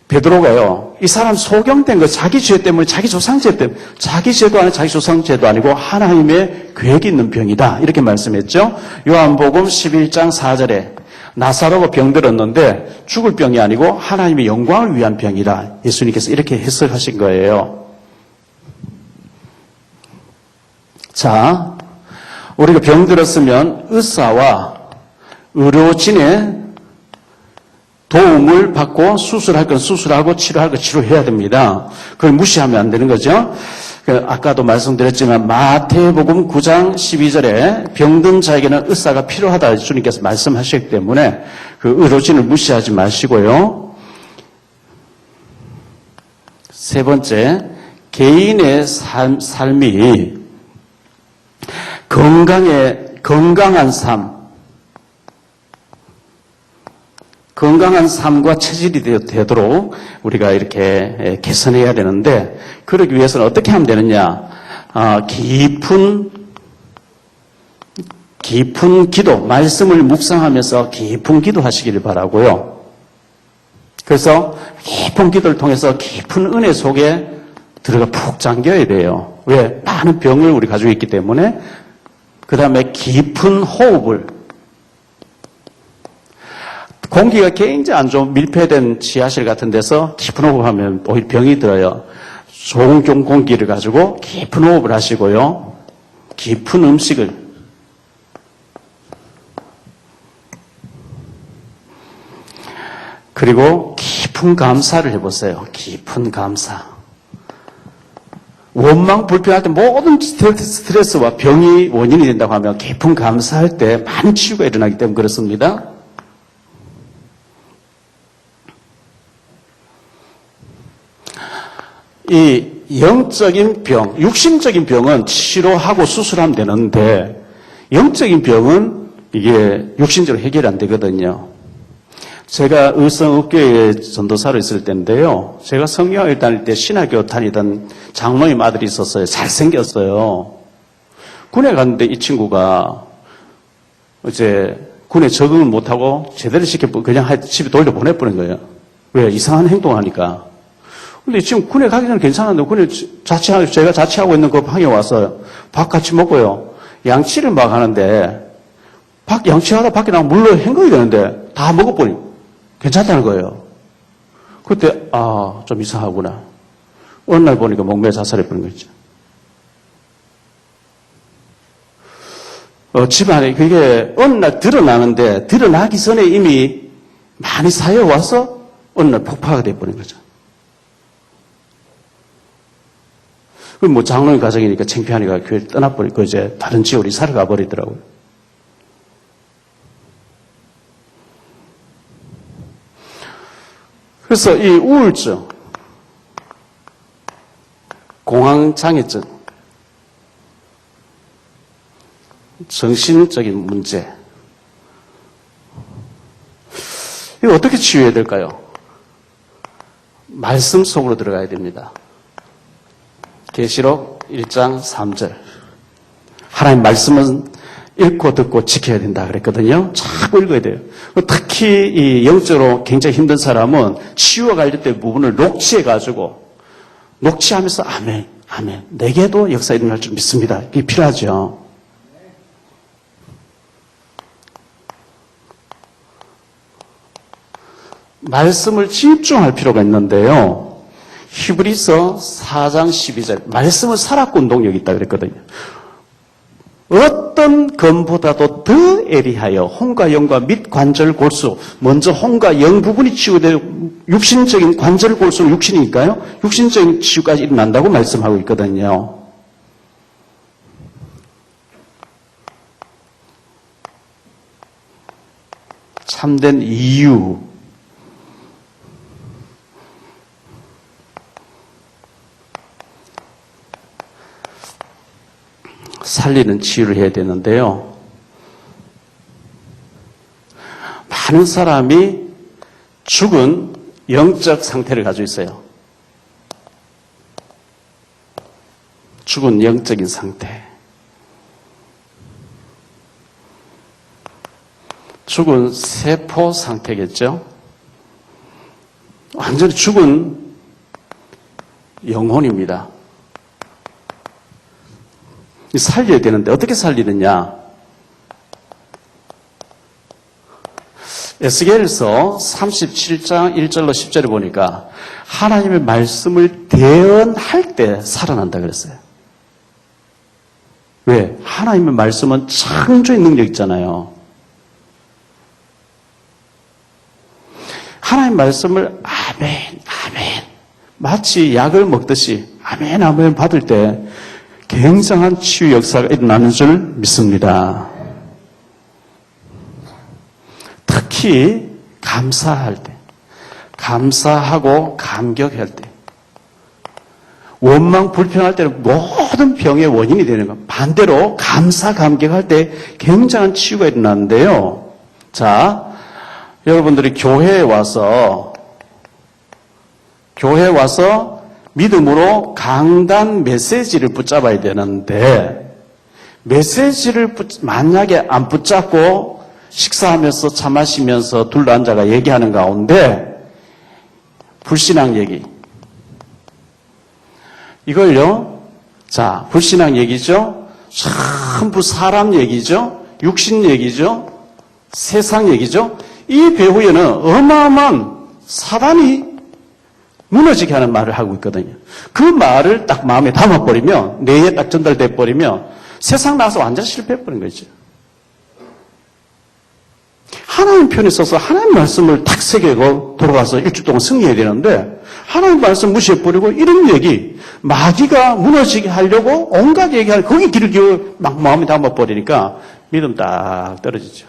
베드로가요. 이 사람 소경된 거 자기 죄 때문에 자기 조상죄 때문에 자기 죄도 아니고 자기 조상죄도 아니고 하나님의 계획이 있는 병이다. 이렇게 말씀했죠. 요한복음 11장 4절에 나사로가 병들었는데 죽을 병이 아니고 하나님의 영광을 위한 병이라 예수님께서 이렇게 해석하신 거예요. 자, 우리가 병들었으면 의사와 의료진의 도움을 받고 수술할 건 수술하고 치료할 건 치료해야 됩니다. 그걸 무시하면 안 되는 거죠. 아까도 말씀드렸지만 마태복음 9장 12절에 병든 자에게는 의사가 필요하다 주님께서 말씀하셨기 때문에 그 의료진을 무시하지 마시고요. 세 번째, 개인의 삶이 건강에 건강한 삶과 체질이 되도록 우리가 이렇게 개선해야 되는데, 그러기 위해서는 어떻게 하면 되느냐? 깊은 기도, 말씀을 묵상하면서 깊은 기도 하시기를 바라고요. 그래서 깊은 기도를 통해서 깊은 은혜 속에 들어가 푹 잠겨야 돼요. 왜? 많은 병을 우리 가지고 있기 때문에. 그 다음에 깊은 호흡을, 공기가 굉장히 안 좋은 밀폐된 지하실 같은 데서 깊은 호흡하면 오히려 병이 들어요. 좋은 공기를 가지고 깊은 호흡을 하시고요. 깊은 음식을, 그리고 깊은 감사를 해보세요. 깊은 감사. 원망, 불평할 때 모든 스트레스와 병이 원인이 된다고 하면 깊은 감사할 때 많은 치유가 일어나기 때문에 그렇습니다. 이 영적인 병, 육신적인 병은 치료하고 수술하면 되는데, 영적인 병은 이게 육신적으로 해결이 안 되거든요. 제가 의성읍교회 전도사로 있을 때인데요. 제가 성경을 다닐 때 신학교 다니던 장로님 아들이 있었어요. 잘생겼어요. 군에 갔는데 이 친구가 이제 군에 적응을 못하고 제대로 시켜보고 그냥 집에 돌려보내버린 거예요. 왜? 이상한 행동하니까. 근데 지금 군에 가기 전에 괜찮았는데 군에 제가 자취하고 있는 그 방에 와서 밥 같이 먹고요. 양치를 막 하는데 양치하다 밖에 나가면 물로 헹궈야 되는데 다 먹어버리고 괜찮다는 거예요. 그때 좀 이상하구나. 어느 날 보니까 목매어 자살해버린 거죠. 집안에 그게 어느 날 드러나는데 드러나기 전에 이미 많이 쌓여와서 어느 날 폭파가 돼버린 거죠. 그럼 뭐 장로님 가정이니까 창피하니까 교회를 떠나버리고 이제 다른 지역으로 이사를 가버리더라고요. 그래서 이 우울증, 공황장애증, 정신적인 문제, 이거 어떻게 치유해야 될까요? 말씀 속으로 들어가야 됩니다. 계시록 1장 3절. 하나님 말씀은 읽고 듣고 지켜야 된다 그랬거든요. 자꾸 읽어야 돼요. 특히 이 영적으로 굉장히 힘든 사람은 치유와 관련된 부분을 녹취해가지고 녹취하면서 아멘, 아멘. 내게도 역사 일어날 줄 믿습니다. 이게 필요하죠. 말씀을 집중할 필요가 있는데요. 히브리서 4장 12절. 말씀은 살아있고 운동력이 있다 그랬거든요. 어떤 검보다도 더 예리하여 혼과 영과 및 관절 골수. 먼저 혼과 영 부분이 치유되고 육신적인 관절 골수는 육신이니까요. 육신적인 치유까지 일어난다고 말씀하고 있거든요. 참된 이유. 살리는 치유를 해야 되는데요. 많은 사람이 죽은 영적 상태를 가지고 있어요. 죽은 영적인 상태. 죽은 세포 상태겠죠. 완전히 죽은 영혼입니다. 살려야 되는데 어떻게 살리느냐? 에스겔서 37장 1절로 10절에 보니까 하나님의 말씀을 대언할 때 살아난다 그랬어요. 왜? 하나님의 말씀은 창조의 능력 있잖아요. 하나님의 말씀을 아멘, 아멘 마치 약을 먹듯이 아멘, 아멘 받을 때 굉장한 치유 역사가 일어나는 줄 믿습니다. 특히 감사할 때, 감사하고 감격할 때, 원망 불평할 때는 모든 모든 병의 원인이 되는 것. 반대로 감사, 감격할 때 굉장한 치유가 일어나는데요. 자, 여러분들이 교회에 와서 믿음으로 강단 메시지를 붙잡아야 되는데, 메시지를 만약에 안 붙잡고 식사하면서 차 마시면서 둘러 앉아가 얘기하는 가운데 불신앙 얘기, 이걸요, 자, 불신앙 얘기죠, 전부 사람 얘기죠, 육신 얘기죠, 세상 얘기죠. 이 배후에는 어마어마한 사단이 무너지게 하는 말을 하고 있거든요. 그 말을 딱 마음에 담아버리면, 뇌에 딱 전달돼 버리면 세상 나가서 완전 실패해버린 거죠. 하나님 편에 서서 하나님 말씀을 탁 새기고 돌아가서 일주일 동안 승리해야 되는데, 하나님 말씀 무시해버리고 이런 얘기, 마귀가 무너지게 하려고 온갖 얘기하는, 거기 귀를 기울여 막 마음에 담아버리니까 믿음 딱 떨어지죠.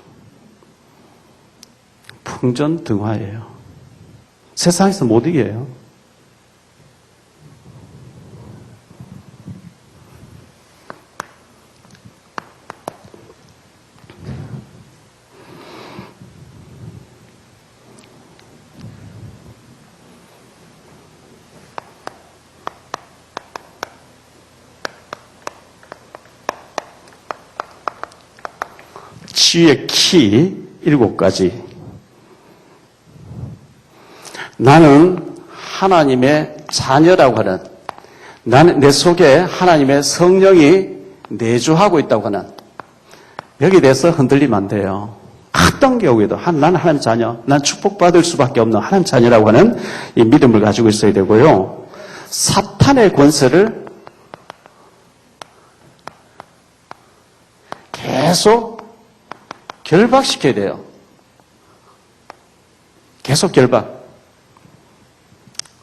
풍전등화예요. 세상에서 못 이겨요. 치유의 키 7가지. 나는 하나님의 자녀라고 하는, 나는 내 속에 하나님의 성령이 내주하고 있다고 하는, 여기에 대해서 흔들리면 안 돼요. 어떤 경우에도 나는 하나님 자녀, 난 축복받을 수밖에 없는 하나님 자녀라고 하는 이 믿음을 가지고 있어야 되고요. 사탄의 권세를 계속 결박시켜야 돼요. 계속 결박.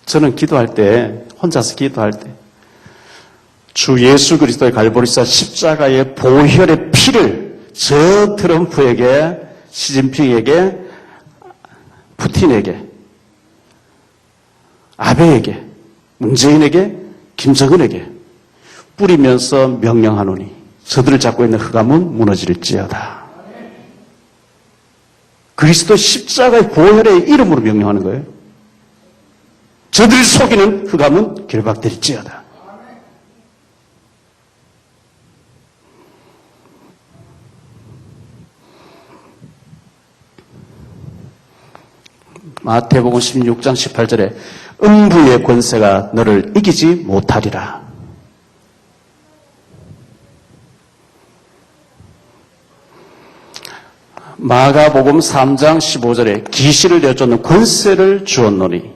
저는 기도할 때, 혼자서 기도할 때, 주 예수 그리스도의 갈보리사 십자가의 보혈의 피를 저 트럼프에게, 시진핑에게, 푸틴에게, 아베에게, 문재인에게, 김정은에게 뿌리면서 명령하노니 저들을 잡고 있는 흑암은 무너질지어다. 그리스도 십자가의 보혈의 이름으로 명령하는 거예요. 저들을 속이는 흑암은 결박될지어다. 마태복음 16장 18절에 음부의 권세가 너를 이기지 못하리라. 마가복음 3장 15절에 기실을 내쫓는 권세를 주었노니,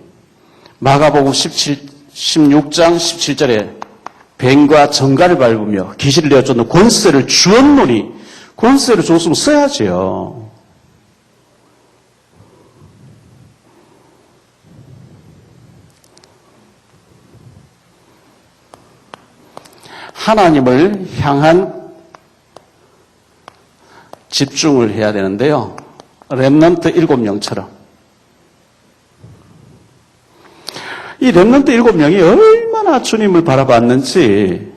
마가복음 16장 17절에 뱀과 정갈을 밟으며 기실을 내쫓는 권세를 주었노니, 권세를 줬으면 써야지요. 하나님을 향한 집중을 해야 되는데요. 렘넌트 7명처럼. 이 렘넌트 7명이 얼마나 주님을 바라봤는지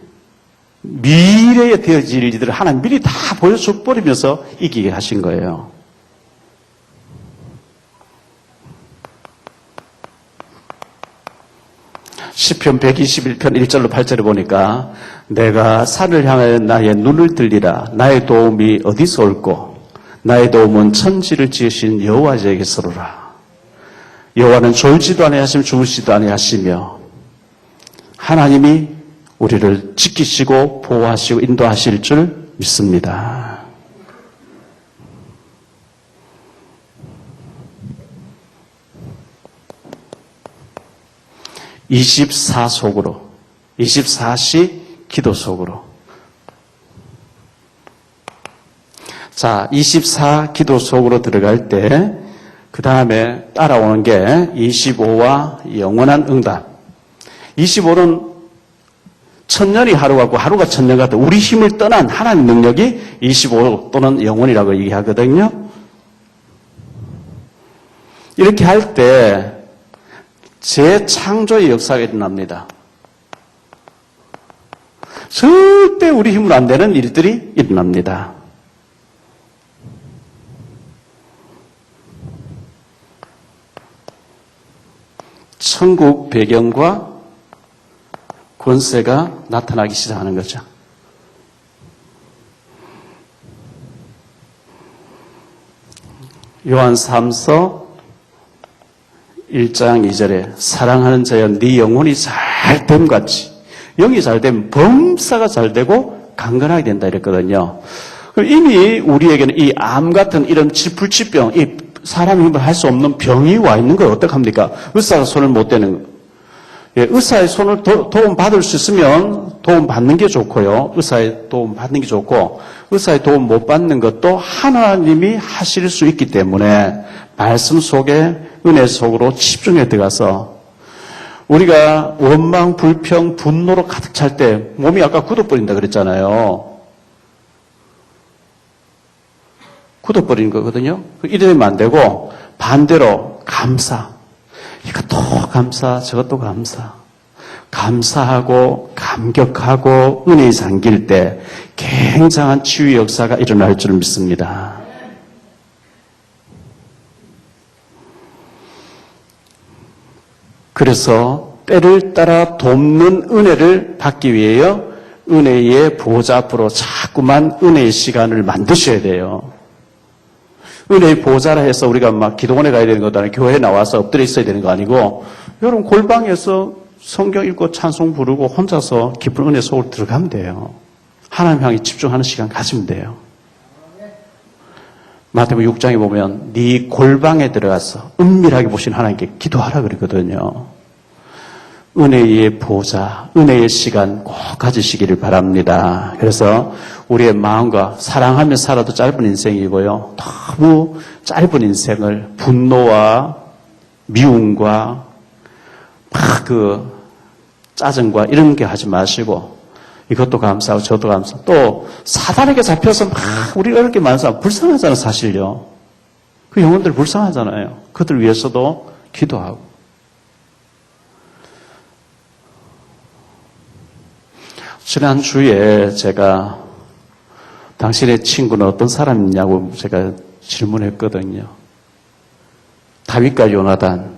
미래에 되어질 일들을 하나님 미리 다 보여줘 버리면서 이기게 하신 거예요. 시편 121편 1절로 8절에 보니까 내가 산을 향하여 나의 눈을 들리라. 나의 도움이 어디서 올꼬? 나의 도움은 천지를 지으신 여호와에게서로라. 여호와는 졸지도 아니하시며 주무시지도 아니하시며 하나님이 우리를 지키시고 보호하시고 인도하실 줄 믿습니다. 속으로 24시 기도 속으로. 자, 24 기도 속으로 들어갈 때 그 다음에 따라오는 게 25와 영원한 응답. 25는 천년이 하루 같고 하루가 천년 같다. 우리 힘을 떠난 하나님 능력이 25 또는 영원이라고 얘기하거든요. 이렇게 할 때 재창조의 역사가 일어납니다. 절대 우리 힘으로 안 되는 일들이 일어납니다. 천국 배경과 권세가 나타나기 시작하는 거죠. 요한 3서 1장 2절에 사랑하는 자여 네 영혼이 잘됨 같이 영이 잘되면 범사가 잘되고 강건하게 된다 이랬거든요. 이미 우리에게는 이 암 같은 이런 불치병, 이 사람이 힘을 할 수 없는 병이 와 있는 걸 어떡합니까? 의사가 손을 못 대는 거. 예, 의사의 손을 도움 받을 수 있으면 도움 받는 게 좋고요. 의사의 도움 받는 게 좋고, 의사의 도움 못 받는 것도 하나님이 하실 수 있기 때문에 말씀 속에 은혜 속으로 집중해 들어가서 우리가 원망, 불평, 분노로 가득 찰 때 몸이 아까 굳어버린다 그랬잖아요. 굳어버리는 거거든요. 이러면 안 되고 반대로 감사. 이것도 감사, 저것도 감사. 감사하고 감격하고 은혜에 잠길 때 굉장한 치유 역사가 일어날 줄 믿습니다. 그래서 때를 따라 돕는 은혜를 받기 위하여 은혜의 보좌 앞으로 자꾸만 은혜의 시간을 만드셔야 돼요. 은혜의 보좌라 해서 우리가 막 기도원에 가야 되는 것도 아니고 교회에 나와서 엎드려 있어야 되는 거 아니고 여러분 골방에서 성경 읽고 찬송 부르고 혼자서 깊은 은혜 속으로 들어가면 돼요. 하나님 향해 집중하는 시간 가지면 돼요. 마태복음 6장에 보면 네 골방에 들어가서 은밀하게 보신 하나님께 기도하라 그랬거든요. 은혜의 보좌, 은혜의 시간 꼭 가지시기를 바랍니다. 그래서 우리의 마음과 사랑하며 살아도 짧은 인생이고요. 너무 짧은 인생을 분노와 미움과 막 짜증과 이런 게 하지 마시고 이것도 감사하고 저도 감사하고 또 사단에게 잡혀서 막 우리 어렵게 많은 사람 불쌍하잖아요. 사실요. 그 영혼들 불쌍하잖아요. 그들 위해서도 기도하고 지난주에 제가 당신의 친구는 어떤 사람이냐고 제가 질문했거든요. 다윗과 요나단,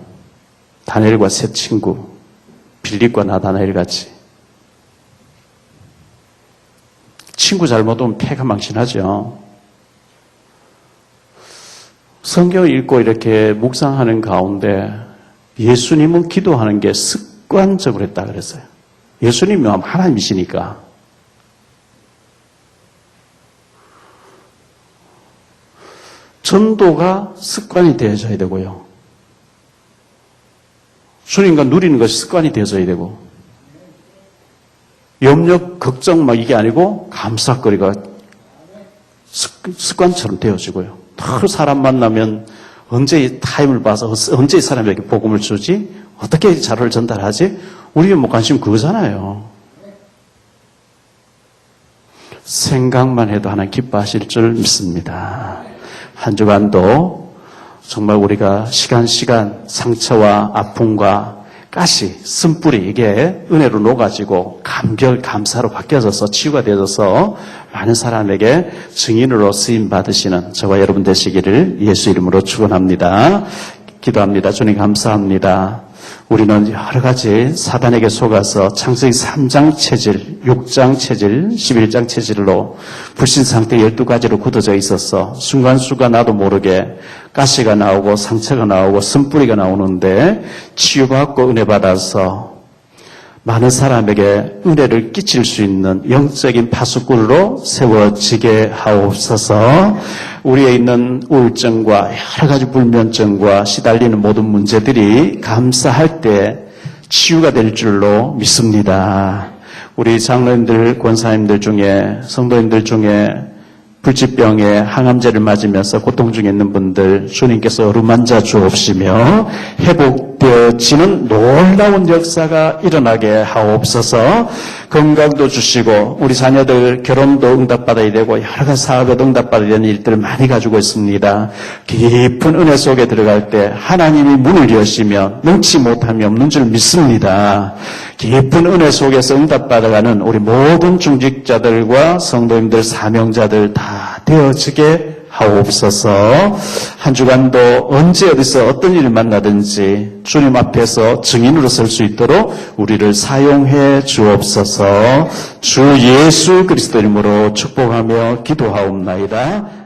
다니엘과 세 친구, 빌립과 나다나엘 같이. 친구 잘못하면 패가 망신하죠. 성경을 읽고 이렇게 묵상하는 가운데 예수님은 기도하는 게 습관적으로 했다 그랬어요. 예수님이 하나님이시니까. 전도가 습관이 되어져야 되고요. 주님과 누리는 것이 습관이 되어져야 되고 염려, 걱정 막 이게 아니고 감사거리가 습관처럼 되어지고요. 또 사람 만나면 언제 타임을 봐서 언제 이 사람에게 복음을 주지? 어떻게 자료를 전달하지? 우리의 관심 그거잖아요. 생각만 해도 하나님 기뻐하실 줄 믿습니다. 한 주간도 정말 우리가 시간 상처와 아픔과 가시, 쓴뿌리 이게 은혜로 녹아지고 감사로 바뀌어져서 치유가 되어져서 많은 사람에게 증인으로 쓰임 받으시는 저와 여러분 되시기를 예수 이름으로 축원합니다. 기도합니다. 주님 감사합니다. 우리는 여러 가지 사단에게 속아서 창세기 3장 체질, 6장 체질, 11장 체질로 불신 상태 12가지로 굳어져 있어서 순간순간 나도 모르게 가시가 나오고 상처가 나오고 쓴뿌리가 나오는데 치유받고 은혜 받아서 많은 사람에게 은혜를 끼칠 수 있는 영적인 파수꾼으로 세워지게 하옵소서. 우리에 있는 우울증과 여러 가지 불면증과 시달리는 모든 문제들이 감사할 때 치유가 될 줄로 믿습니다. 우리 장로님들, 권사님들 중에, 성도님들 중에 불치병에 항암제를 맞으면서 고통 중에 있는 분들 주님께서 어루만져 주옵시며 회복되어 되어지는 놀라운 역사가 일어나게 하옵소서. 건강도 주시고 우리 자녀들 결혼도 응답받아야 되고 여러 가지 사업에도 응답받아야 되는 일들을 많이 가지고 있습니다. 깊은 은혜 속에 들어갈 때 하나님이 문을 여시면 능치 못함이 없는 줄 믿습니다. 깊은 은혜 속에서 응답받아가는 우리 모든 중직자들과 성도님들, 사명자들 다 되어지게 하옵소서. 한 주간도 언제 어디서 어떤 일을 만나든지 주님 앞에서 증인으로 설 수 있도록 우리를 사용해 주옵소서. 주 예수 그리스도 이름으로 축복하며 기도하옵나이다.